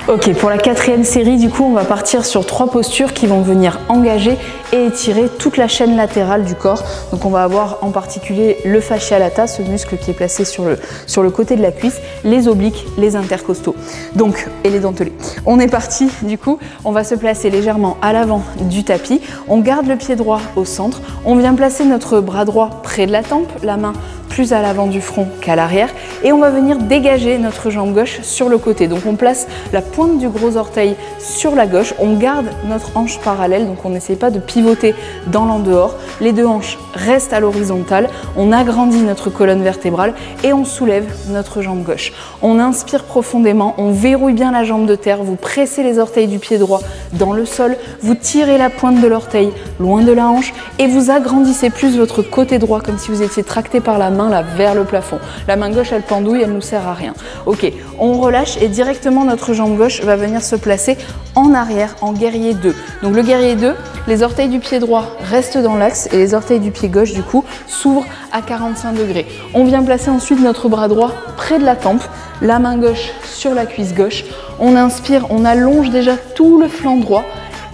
Ok, pour la 4e série, du coup, on va partir sur 3 postures qui vont venir engager et étirer toute la chaîne latérale du corps. Donc on va avoir en particulier le fascia lata, ce muscle qui est placé sur le côté de la cuisse, les obliques, les intercostaux, donc, et les dentelés. On est parti, du coup, on va se placer légèrement à l'avant du tapis, on garde le pied droit au centre, on vient placer notre bras droit près de la tempe, la main plus à l'avant du front qu'à l'arrière, et on va venir dégager notre jambe gauche sur le côté. Donc on place la pointe du gros orteil sur la gauche. On garde notre hanche parallèle, donc on n'essaie pas de pivoter dans l'en-dehors. Les deux hanches restent à l'horizontale. On agrandit notre colonne vertébrale et on soulève notre jambe gauche. On inspire profondément, on verrouille bien la jambe de terre. Vous pressez les orteils du pied droit dans le sol. Vous tirez la pointe de l'orteil loin de la hanche et vous agrandissez plus votre côté droit comme si vous étiez tracté par la main là vers le plafond. La main gauche, elle pendouille, elle ne nous sert à rien. Ok, on relâche et directement notre jambe gauche va venir se placer en arrière en guerrier 2. Donc le guerrier 2, les orteils du pied droit restent dans l'axe et les orteils du pied gauche du coup s'ouvrent à 45 degrés. On vient placer ensuite notre bras droit près de la tempe, la main gauche sur la cuisse gauche. On inspire, on allonge déjà tout le flanc droit.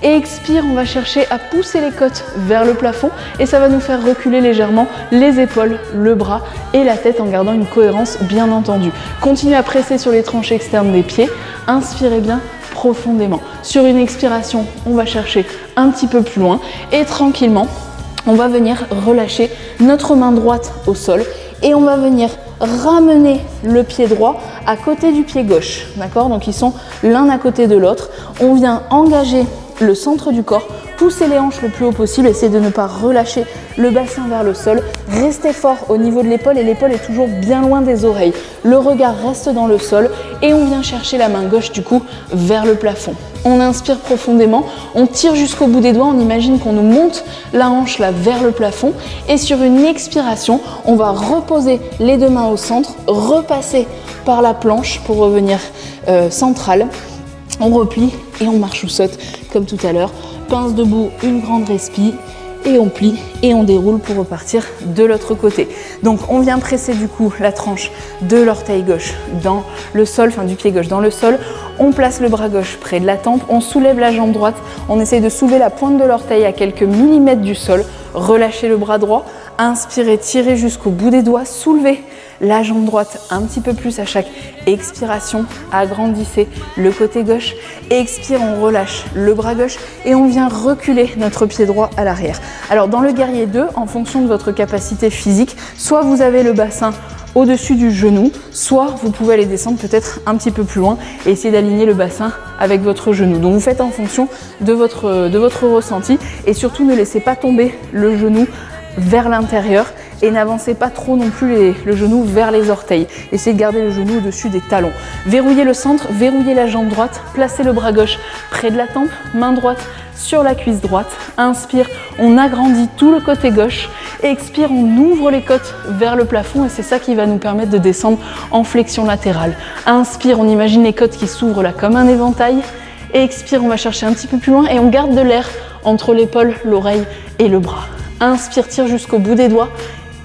Et expire, on va chercher à pousser les côtes vers le plafond et ça va nous faire reculer légèrement les épaules, le bras et la tête en gardant une cohérence bien entendu. Continuez à presser sur les tranchées externes des pieds, inspirez bien profondément. Sur une expiration, on va chercher un petit peu plus loin et tranquillement, on va venir relâcher notre main droite au sol et on va venir ramener le pied droit à côté du pied gauche, d'accord? Donc ils sont l'un à côté de l'autre. On vient engager le centre du corps, poussez les hanches le plus haut possible, essayez de ne pas relâcher le bassin vers le sol, restez fort au niveau de l'épaule et l'épaule est toujours bien loin des oreilles. Le regard reste dans le sol et on vient chercher la main gauche du coup vers le plafond. On inspire profondément, on tire jusqu'au bout des doigts, on imagine qu'on nous monte la hanche là vers le plafond et sur une expiration, on va reposer les deux mains au centre, repasser par la planche pour revenir centrale. On replie et on marche ou saute comme tout à l'heure. Pince debout, une grande respi et on plie et on déroule pour repartir de l'autre côté. Donc on vient presser du coup la tranche de l'orteil gauche dans le sol, enfin du pied gauche dans le sol. On place le bras gauche près de la tempe, on soulève la jambe droite, on essaye de soulever la pointe de l'orteil à quelques millimètres du sol. Relâchez le bras droit, inspirez, tirez jusqu'au bout des doigts, soulevez la jambe droite un petit peu plus à chaque expiration, agrandissez le côté gauche, expire, on relâche le bras gauche et on vient reculer notre pied droit à l'arrière. Alors dans le guerrier 2, en fonction de votre capacité physique, soit vous avez le bassin au-dessus du genou, soit vous pouvez aller descendre peut-être un petit peu plus loin et essayer d'aligner le bassin avec votre genou. Donc vous faites en fonction de votre ressenti et surtout ne laissez pas tomber le genou vers l'intérieur et n'avancez pas trop non plus le genou vers les orteils. Essayez de garder le genou au-dessus des talons. Verrouillez le centre, verrouillez la jambe droite, placez le bras gauche près de la tempe, main droite sur la cuisse droite. Inspire, on agrandit tout le côté gauche. Expire, on ouvre les côtes vers le plafond et c'est ça qui va nous permettre de descendre en flexion latérale. Inspire, on imagine les côtes qui s'ouvrent là comme un éventail. Expire, on va chercher un petit peu plus loin et on garde de l'air entre l'épaule, l'oreille et le bras. Inspire, tire jusqu'au bout des doigts.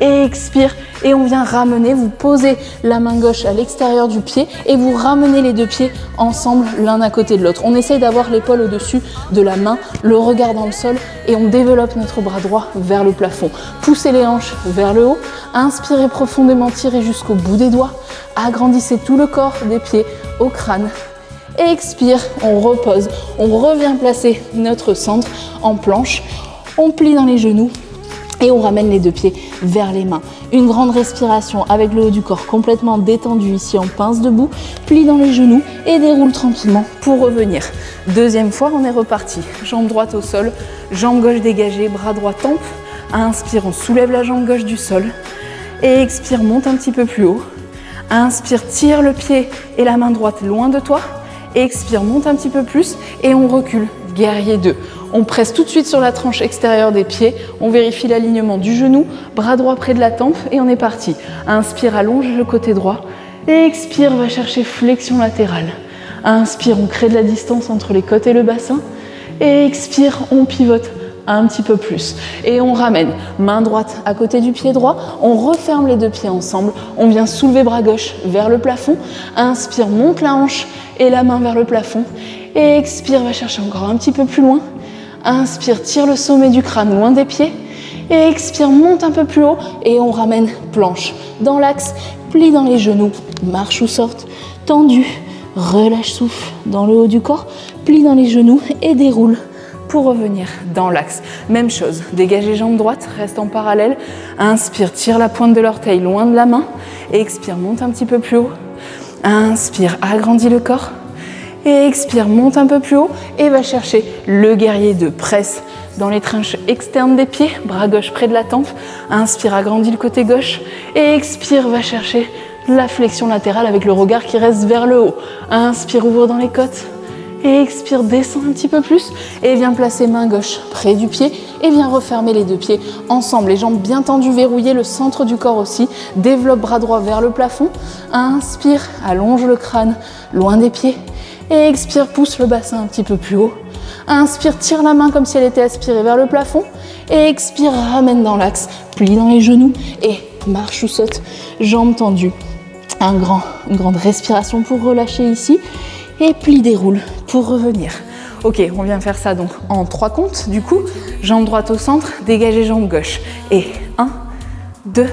Expire et on vient ramener, vous posez la main gauche à l'extérieur du pied et vous ramenez les deux pieds ensemble l'un à côté de l'autre. On essaye d'avoir l'épaule au-dessus de la main, le regard dans le sol et on développe notre bras droit vers le plafond. Poussez les hanches vers le haut, inspirez profondément, tirez jusqu'au bout des doigts, agrandissez tout le corps des pieds au crâne. Expire, on repose, on revient placer notre centre en planche, on plie dans les genoux. Et on ramène les deux pieds vers les mains. Une grande respiration avec le haut du corps complètement détendu ici en pince debout. Plie dans les genoux et déroule tranquillement pour revenir. Deuxième fois, on est reparti. Jambe droite au sol, jambe gauche dégagée, bras droit tempe. Inspire, on soulève la jambe gauche du sol. Et expire, monte un petit peu plus haut. Inspire, tire le pied et la main droite loin de toi. Expire, monte un petit peu plus et on recule. Guerrier 2. On presse tout de suite sur la tranche extérieure des pieds, on vérifie l'alignement du genou, bras droit près de la tempe et on est parti. Inspire, allonge le côté droit. Expire, va chercher flexion latérale. Inspire, on crée de la distance entre les côtes et le bassin. Expire, on pivote un petit peu plus. Et on ramène main droite à côté du pied droit, on referme les deux pieds ensemble, on vient soulever bras gauche vers le plafond. Inspire, monte la hanche et la main vers le plafond. Et expire, va chercher encore un petit peu plus loin. Inspire, tire le sommet du crâne loin des pieds. Et expire, monte un peu plus haut et on ramène planche dans l'axe, plie dans les genoux, marche ou sorte, tendu, relâche souffle dans le haut du corps, plie dans les genoux et déroule pour revenir dans l'axe. Même chose, dégagez jambe droite, reste en parallèle. Inspire, tire la pointe de l'orteil loin de la main. Expire, monte un petit peu plus haut. Inspire, agrandis le corps. Et expire, monte un peu plus haut et va chercher le guerrier 2. Presse dans les trinches externes des pieds, bras gauche près de la tempe. Inspire, agrandis le côté gauche. Et expire, va chercher la flexion latérale avec le regard qui reste vers le haut. Inspire, ouvre dans les côtes. Et expire, descends un petit peu plus. Et viens placer main gauche près du pied. Et viens refermer les deux pieds ensemble. Les jambes bien tendues, verrouillées, le centre du corps aussi. Développe bras droit vers le plafond. Inspire, allonge le crâne loin des pieds. Et expire, pousse le bassin un petit peu plus haut. Inspire, tire la main comme si elle était aspirée vers le plafond. Et expire, ramène dans l'axe, plie dans les genoux et marche ou saute, jambes tendues. Une grande respiration pour relâcher ici. Et plie, déroule pour revenir. Ok, on vient faire ça donc en 3 comptes. Du coup, jambe droite au centre, dégagez jambe gauche. Et 1, 2,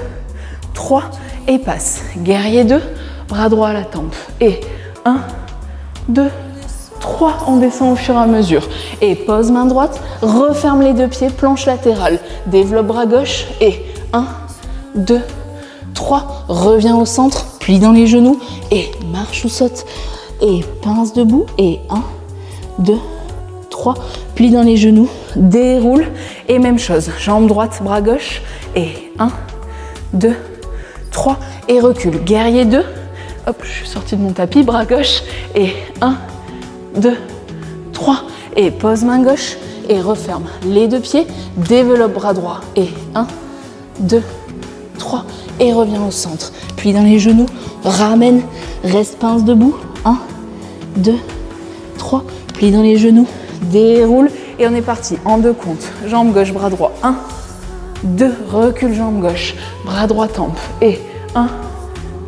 3 et passe. Guerrier 2, bras droit à la tempe. Et 1, 2, 3, on descend au fur et à mesure. Et pose main droite, referme les deux pieds, planche latérale. Développe bras gauche et 1, 2, 3. Reviens au centre, plie dans les genoux et marche ou saute. Et pince debout et 1, 2, 3. Plie dans les genoux, déroule et même chose. Jambe droite, bras gauche et 1, 2, 3. Et recule. Guerrier 2. Hop, je suis sortie de mon tapis, bras gauche et 1, 2, 3 et pose main gauche et referme les deux pieds, développe bras droit et 1, 2, 3 et reviens au centre, plie dans les genoux, ramène, reste pince debout, 1, 2, 3, plie dans les genoux, déroule et on est parti en 2 comptes, jambe gauche, bras droit, 1, 2, recule jambe gauche, bras droit tempe et 1,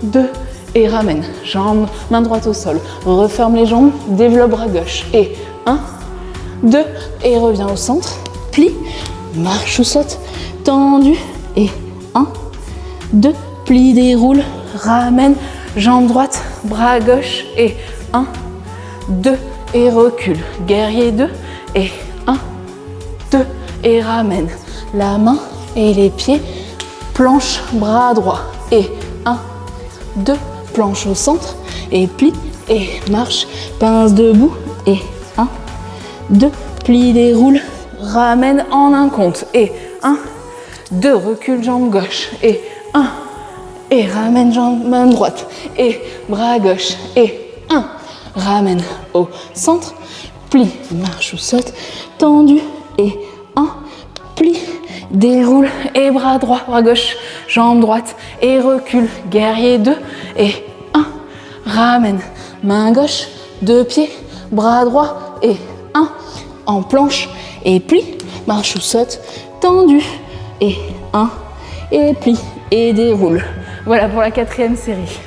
2, et ramène, jambe, main droite au sol, referme les jambes, développe bras gauche et 1, 2 et reviens au centre, plie, marche ou saute, tendu et 1, 2, plie, déroule, ramène, jambe droite, bras gauche et 1, 2 et recule, guerrier 2 et 1, 2 et ramène, la main et les pieds, planche, bras droit et 1, 2, planche au centre et plie et marche, pince debout et 1, 2, plie, déroule, ramène en un compte et 1, 2, recule jambe gauche et 1 et ramène jambe main droite et bras gauche et 1, ramène au centre, plie, marche ou saute, tendu et 1, plie, déroule et bras droit, bras gauche, jambe droite et recule, guerrier 2 et 1, ramène, main gauche, deux pieds, bras droit et 1, en planche et plie, marche ou saute, tendu et 1, et plie et déroule. Voilà pour la 4e série.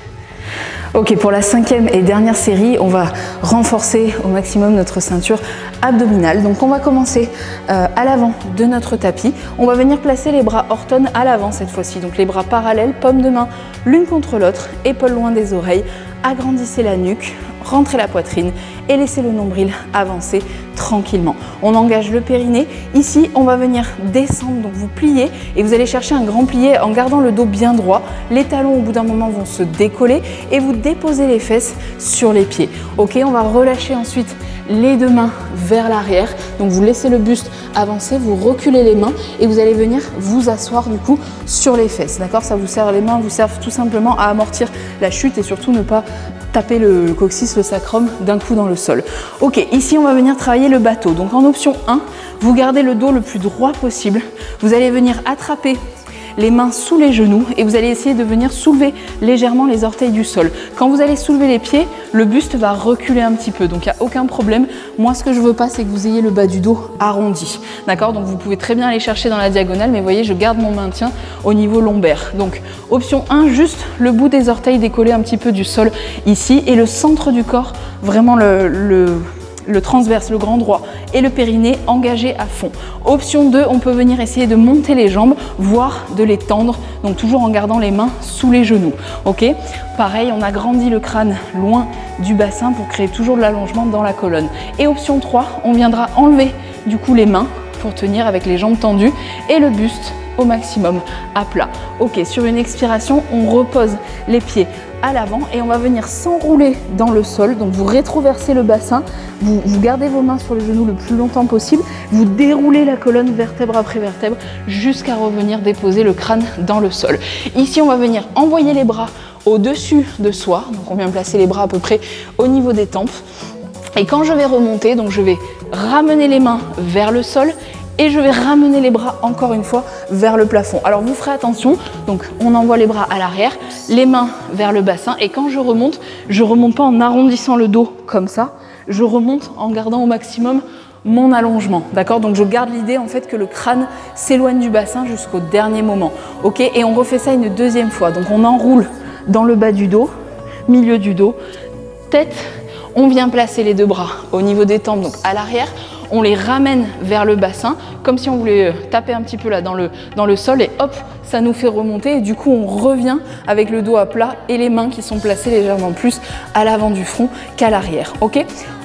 Ok, pour la 5e et dernière série, on va renforcer au maximum notre ceinture abdominale. Donc on va commencer à l'avant de notre tapis. On va venir placer les bras orthones à l'avant cette fois-ci. Donc les bras parallèles, paumes de main l'une contre l'autre, épaules loin des oreilles. Agrandissez la nuque, rentrez la poitrine et laissez le nombril avancer tranquillement. On engage le périnée. Ici, on va venir descendre, donc vous pliez et vous allez chercher un grand plié en gardant le dos bien droit. Les talons, au bout d'un moment, vont se décoller et vous déposez les fesses sur les pieds. Ok, on va relâcher ensuite les deux mains vers l'arrière. Donc vous laissez le buste avancer, vous reculez les mains et vous allez venir vous asseoir du coup sur les fesses. D'accord, ça vous sert, les mains vous servent tout simplement à amortir la chute et surtout ne pas taper le coccyx, le sacrum d'un coup dans le sol. Ok, ici on va venir travailler le bateau. Donc en option 1, vous gardez le dos le plus droit possible. Vous allez venir attraper les mains sous les genoux et vous allez essayer de venir soulever légèrement les orteils du sol. Quand vous allez soulever les pieds, le buste va reculer un petit peu, donc il n'y a aucun problème. Moi, ce que je veux pas, c'est que vous ayez le bas du dos arrondi. D'accord? Donc vous pouvez très bien aller chercher dans la diagonale, mais vous voyez, je garde mon maintien au niveau lombaire. Donc option 1, juste le bout des orteils décollé un petit peu du sol ici et le centre du corps, vraiment le transverse, le grand droit et le périnée engagé à fond. Option 2, on peut venir essayer de monter les jambes, voire de les tendre, donc toujours en gardant les mains sous les genoux. Ok, pareil, on agrandit le crâne loin du bassin pour créer toujours de l'allongement dans la colonne. Et option 3, on viendra enlever du coup les mains pour tenir avec les jambes tendues et le buste au maximum à plat. Ok, sur une expiration, on repose les pieds à l'avant et on va venir s'enrouler dans le sol. Donc vous rétroversez le bassin, vous gardez vos mains sur les genoux le plus longtemps possible, vous déroulez la colonne vertèbre après vertèbre jusqu'à revenir déposer le crâne dans le sol. Ici, on va venir envoyer les bras au-dessus de soi. Donc on vient placer les bras à peu près au niveau des tempes. Et quand je vais remonter, donc je vais ramener les mains vers le sol et je vais ramener les bras encore une fois vers le plafond. Alors vous ferez attention, donc on envoie les bras à l'arrière, les mains vers le bassin et quand je remonte pas en arrondissant le dos comme ça, je remonte en gardant au maximum mon allongement, d'accord? Donc je garde l'idée en fait que le crâne s'éloigne du bassin jusqu'au dernier moment, ok? Et on refait ça une deuxième fois, donc on enroule dans le bas du dos, milieu du dos, tête, on vient placer les deux bras au niveau des tempes, donc à l'arrière, on les ramène vers le bassin, comme si on voulait taper un petit peu là dans le sol et hop, ça nous fait remonter et du coup on revient avec le dos à plat et les mains qui sont placées légèrement plus à l'avant du front qu'à l'arrière, ok?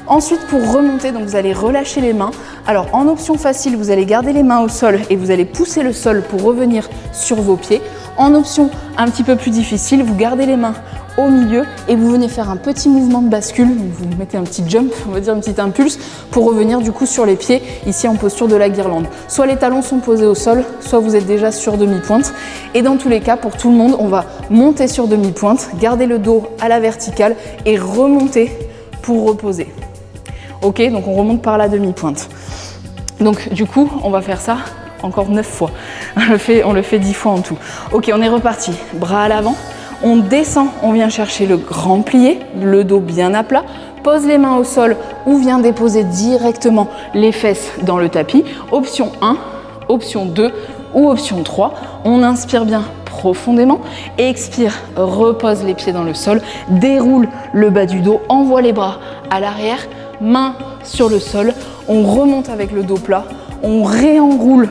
Ensuite, pour remonter, donc vous allez relâcher les mains. Alors en option facile, vous allez garder les mains au sol et vous allez pousser le sol pour revenir sur vos pieds. En option un petit peu plus difficile, vous gardez les mains au milieu et vous venez faire un petit mouvement de bascule. Donc vous mettez un petit jump, on va dire un petit impulse pour revenir du coup sur les pieds, ici en posture de la guirlande. Soit les talons sont posés au sol, soit vous êtes déjà sur demi-pointe. Et dans tous les cas, pour tout le monde, on va monter sur demi-pointe, garder le dos à la verticale et remonter pour reposer. Ok, donc on remonte par la demi-pointe. Donc du coup, on va faire ça encore 9 fois. On le fait 10 fois en tout. Ok, on est reparti. Bras à l'avant. On descend, on vient chercher le grand plié, le dos bien à plat. Pose les mains au sol ou vient déposer directement les fesses dans le tapis. Option 1, option 2 ou option 3. On inspire bien profondément. Expire, repose les pieds dans le sol. Déroule le bas du dos, envoie les bras à l'arrière. Main sur le sol, on remonte avec le dos plat, on réenroule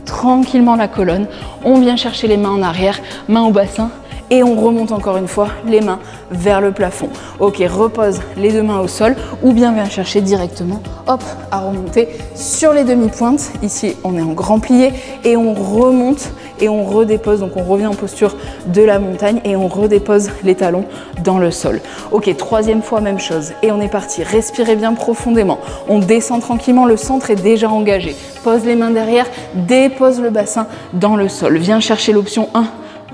tranquillement la colonne, on vient chercher les mains en arrière, main au bassin et on remonte encore une fois les mains vers le plafond. Ok, repose les deux mains au sol ou bien viens chercher directement, hop, à remonter sur les demi-pointes. Ici, on est en grand plié et on remonte et on redépose. Donc, on revient en posture de la montagne et on redépose les talons dans le sol. Ok, troisième fois, même chose. Et on est parti. Respirez bien profondément. On descend tranquillement. Le centre est déjà engagé. Pose les mains derrière, dépose le bassin dans le sol. Viens chercher l'option 1,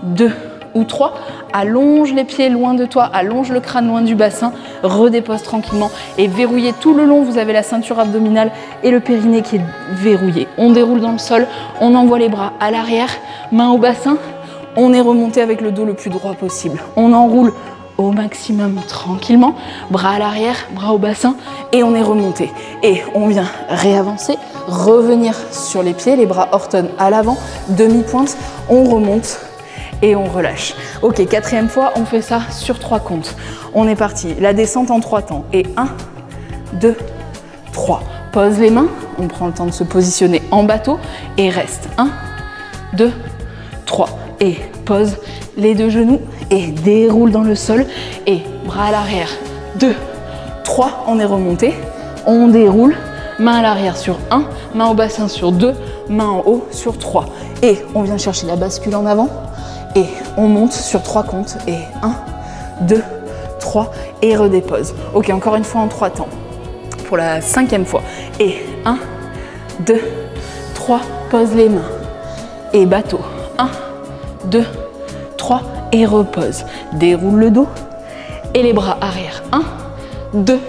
2 ou 3, allonge les pieds loin de toi, allonge le crâne loin du bassin, redépose tranquillement et verrouillez tout le long. Vous avez la ceinture abdominale et le périnée qui est verrouillé. On déroule dans le sol, on envoie les bras à l'arrière, main au bassin, on est remonté avec le dos le plus droit possible. On enroule au maximum tranquillement, bras à l'arrière, bras au bassin et on est remonté. Et on vient réavancer, revenir sur les pieds, les bras orton à l'avant, demi-pointe, on remonte et on relâche. Ok, quatrième fois, on fait ça sur 3 comptes. On est parti, la descente en 3 temps. Et 1, 2, 3. Pose les mains, on prend le temps de se positionner en bateau et reste. 1, 2, 3. Et pose les deux genoux et déroule dans le sol. Et bras à l'arrière. 2, 3, on est remonté. On déroule, main à l'arrière sur 1, main au bassin sur 2, main en haut sur 3. Et on vient chercher la bascule en avant. Et on monte sur 3 comptes. Et 1, 2, 3 et redépose. Ok, encore une fois en 3 temps. Pour la 5e fois. Et 1, 2, 3, pose les mains. Et bateau. 1, 2, 3 et repose. Déroule le dos. Et les bras arrière. 1, 2,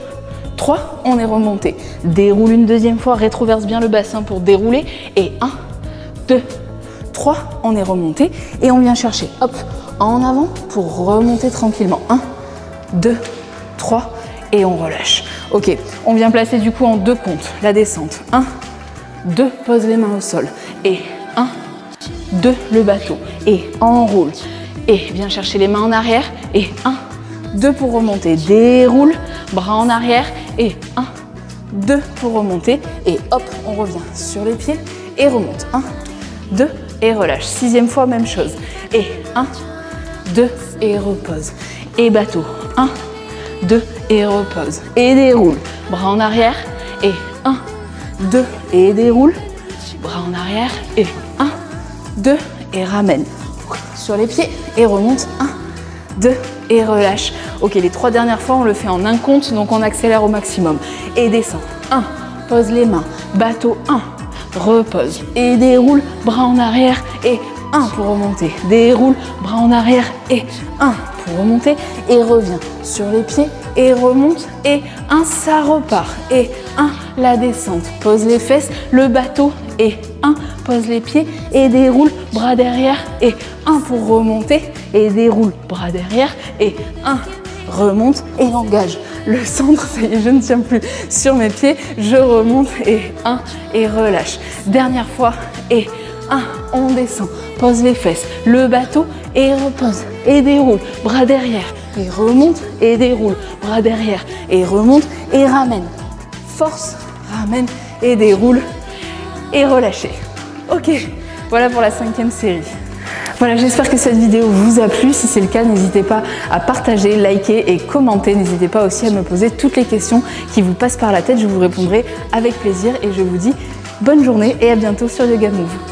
3, on est remonté. Déroule une deuxième fois, rétroverse bien le bassin pour dérouler. Et 1, 2, 3, on est remonté et on vient chercher, hop, en avant pour remonter tranquillement. 1, 2, 3 et on relâche. Ok, on vient placer du coup en 2 comptes la descente. 1, 2, pose les mains au sol. Et 1, 2, le bateau. Et enroule. Et viens chercher les mains en arrière. Et 1, 2 pour remonter. Déroule, bras en arrière. Et 1, 2 pour remonter. Et hop, on revient sur les pieds et remonte. 1, 2 et relâche. 6e fois, même chose. Et 1, 2 et repose. Et bateau. 1, 2 et repose. Et déroule. Bras en arrière. Et 1, 2 et déroule. Bras en arrière. Et 1, 2 et ramène. Sur les pieds et remonte. 1, 2 et relâche. Ok, les 3 dernières fois, on le fait en un compte, donc on accélère au maximum. Et descend. 1, pose les mains. Bateau 1, repose. Et déroule, bras en arrière et 1 pour remonter. Déroule, bras en arrière et 1 pour remonter. Et reviens sur les pieds et remonte. Et 1, ça repart. Et 1, la descente. Pose les fesses, le bateau et 1, pose les pieds et déroule, bras derrière et 1 pour remonter. Et déroule, bras derrière et 1, remonte et engage le centre. Ça y est, je ne tiens plus sur mes pieds. Je remonte et 1 et relâche. Dernière fois et 1, on descend. Pose les fesses, le bateau et repose. Et déroule, bras derrière et remonte et déroule, bras derrière et remonte et ramène. Force, ramène et déroule et relâchez. Ok, voilà pour la 5e série. Voilà, j'espère que cette vidéo vous a plu. Si c'est le cas, n'hésitez pas à partager, liker et commenter. N'hésitez pas aussi à me poser toutes les questions qui vous passent par la tête. Je vous répondrai avec plaisir et je vous dis bonne journée et à bientôt sur Yoga Move.